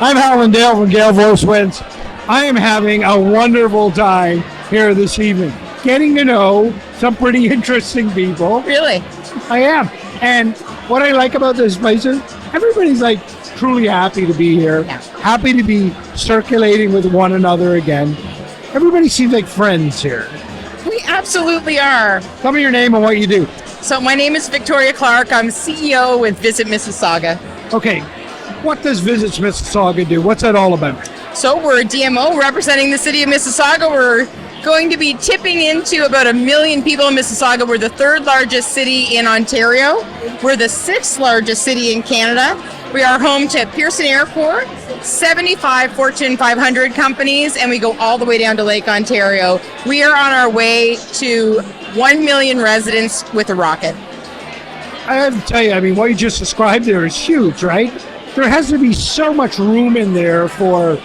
I'm Alan Dale from Gale Force Wins. I am having a wonderful time here this evening, getting to know some pretty interesting people. Really? I am. And what I like about this place is everybody's like truly happy to be here, happy to be circulating with one another again. Everybody seems like friends here. We absolutely are. Tell me your name and what you do. So my name is Victoria Clarke. I'm CEO with Visit Mississauga. Okay, what does Visit Mississauga do? What's that all about? So we're a DMO representing the city of Mississauga. We're going to be tipping into about 1 million people in Mississauga. We're the 3rd largest city in Ontario. We're the 6th largest city in Canada. We are home to Pearson Airport, 75 Fortune 500 companies, and we go all the way down to Lake Ontario. We are on our way to 1 million residents with a rocket. I have to tell you, I mean, what you just described there is huge, right? There has to be so much room in there for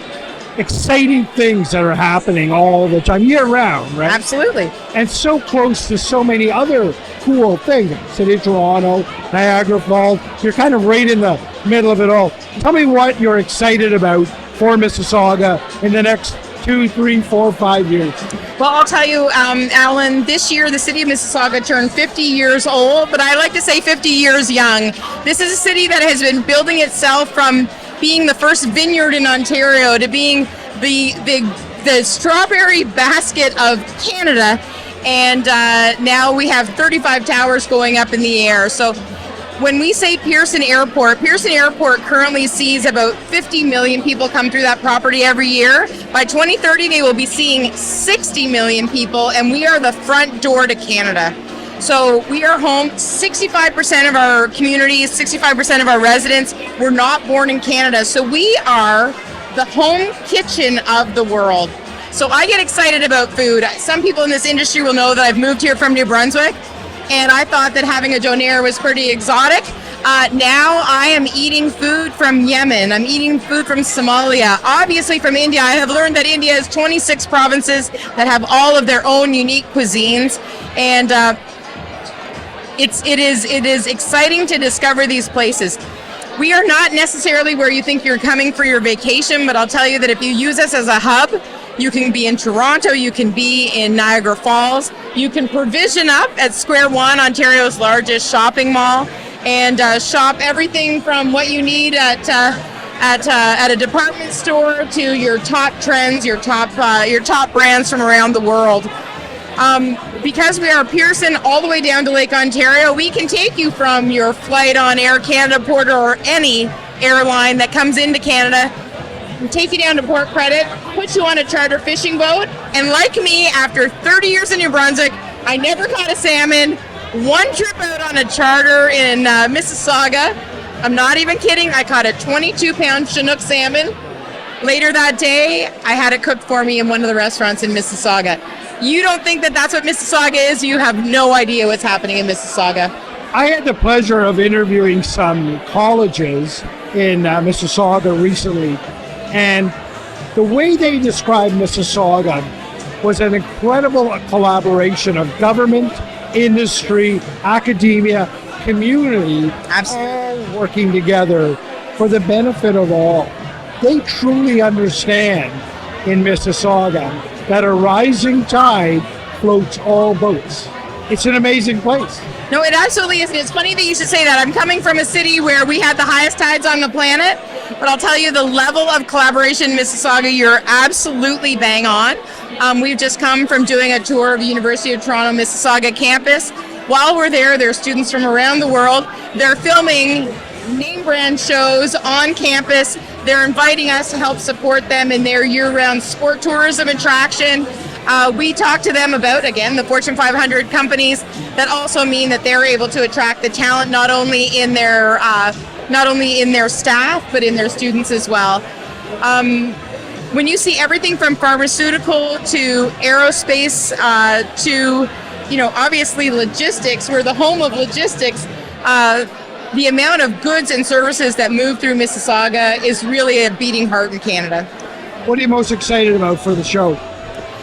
exciting things that are happening all the time, year round, right? Absolutely. And so close to so many other cool things. City of Toronto, Niagara Falls, you're kind of right in the middle of it all. Tell me what you're excited about for Mississauga in the next 2, 3, 4, 5 years. Well, I'll tell you, Alan, this year the city of Mississauga turned 50 years old, but I like to say 50 years young. This is a city that has been building itself from being the first vineyard in Ontario to being the strawberry basket of Canada, and now we have 35 towers going up in the air. So when we say Pearson Airport currently sees about 50 million people come through that property every year. By 2030, they will be seeing 60 million people, and we are the front door to Canada. So we are home. 65% of our communities, 65% of our residents were not born in Canada. So we are the home kitchen of the world. So I get excited about food. Some people in this industry will know that I've moved here from New Brunswick, and I thought that having a donair was pretty exotic. Now I am eating food from Yemen. I'm eating food from Somalia, obviously from India. I have learned that India has 26 provinces that have all of their own unique cuisines, and it is exciting to discover these places. We are not necessarily where you think you're coming for your vacation, but I'll tell you that if you use us as a hub, you can be in Toronto, you can be in Niagara Falls, you can provision up at Square One, Ontario's largest shopping mall, and shop everything from what you need at a department store to your top trends, your top brands from around the world. Because we are Pearson all the way down to Lake Ontario, we can take you from your flight on Air Canada, Porter, or any airline that comes into Canada, and take you down to Port Credit, put you on a charter fishing boat, and like me, after 30 years in New Brunswick, I never caught a salmon. One trip out on a charter in Mississauga, I'm not even kidding, I caught a 22-pound Chinook salmon. Later that day, I had it cooked for me in one of the restaurants in Mississauga. You don't think that that's what Mississauga is? You have no idea what's happening in Mississauga. I had the pleasure of interviewing some colleges in Mississauga recently, and the way they described Mississauga was an incredible collaboration of government, industry, academia, community, all working together for the benefit of all. They truly understand in Mississauga that a rising tide floats all boats. It's an amazing place. No, it absolutely is. And it's funny that you should say that. I'm coming from a city where we had the highest tides on the planet, but I'll tell you the level of collaboration in Mississauga, you're absolutely bang on. We've just come from doing a tour of the University of Toronto Mississauga campus. While we're there, there are students from around the world. They're filming name brand shows on campus. They're inviting us to help support them in their year-round sport tourism attraction. We talk to them about, again, the Fortune 500 companies that also mean that they're able to attract the talent not only in their staff, but in their students as well. When you see everything from pharmaceutical to aerospace to, obviously logistics, we're the home of logistics. The amount of goods and services that move through Mississauga is really a beating heart in Canada. What are you most excited about for the show?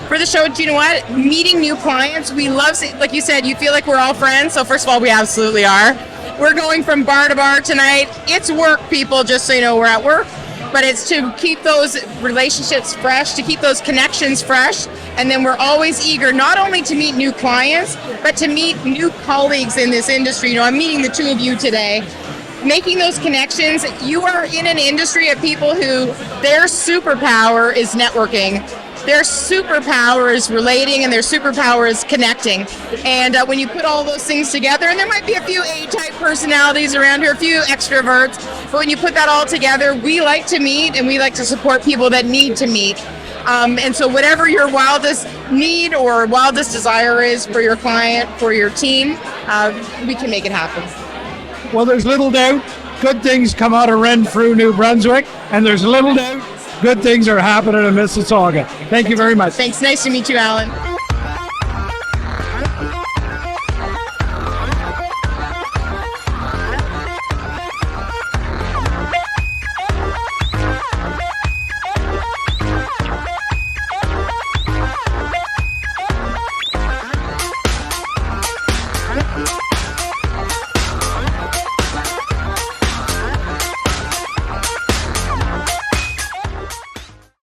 For the show, do you know what? Meeting new clients. We love, like you said, you feel like we're all friends. So first of all, we absolutely are. We're going from bar to bar tonight. It's work, people, just so you know, we're at work. but it's to keep those relationships fresh, to keep those connections fresh. And then we're always eager not only to meet new clients, but to meet new colleagues in this industry. You know, I'm meeting the two of you today. Making those connections, you are in an industry of people who their superpower is networking. Their superpower is relating, and their superpower is connecting. And when you put all those things together, and there might be a few A-type personalities around here, a few extroverts, but when you put that all together, we like to meet, and we like to support people that need to meet. And so whatever your wildest need or wildest desire is for your client, for your team, we can make it happen. Well, there's little doubt good things come out of Renfrew, New Brunswick, and there's little doubt good things are happening in Mississauga. Thank you very much. Thanks. Nice to meet you, Alan.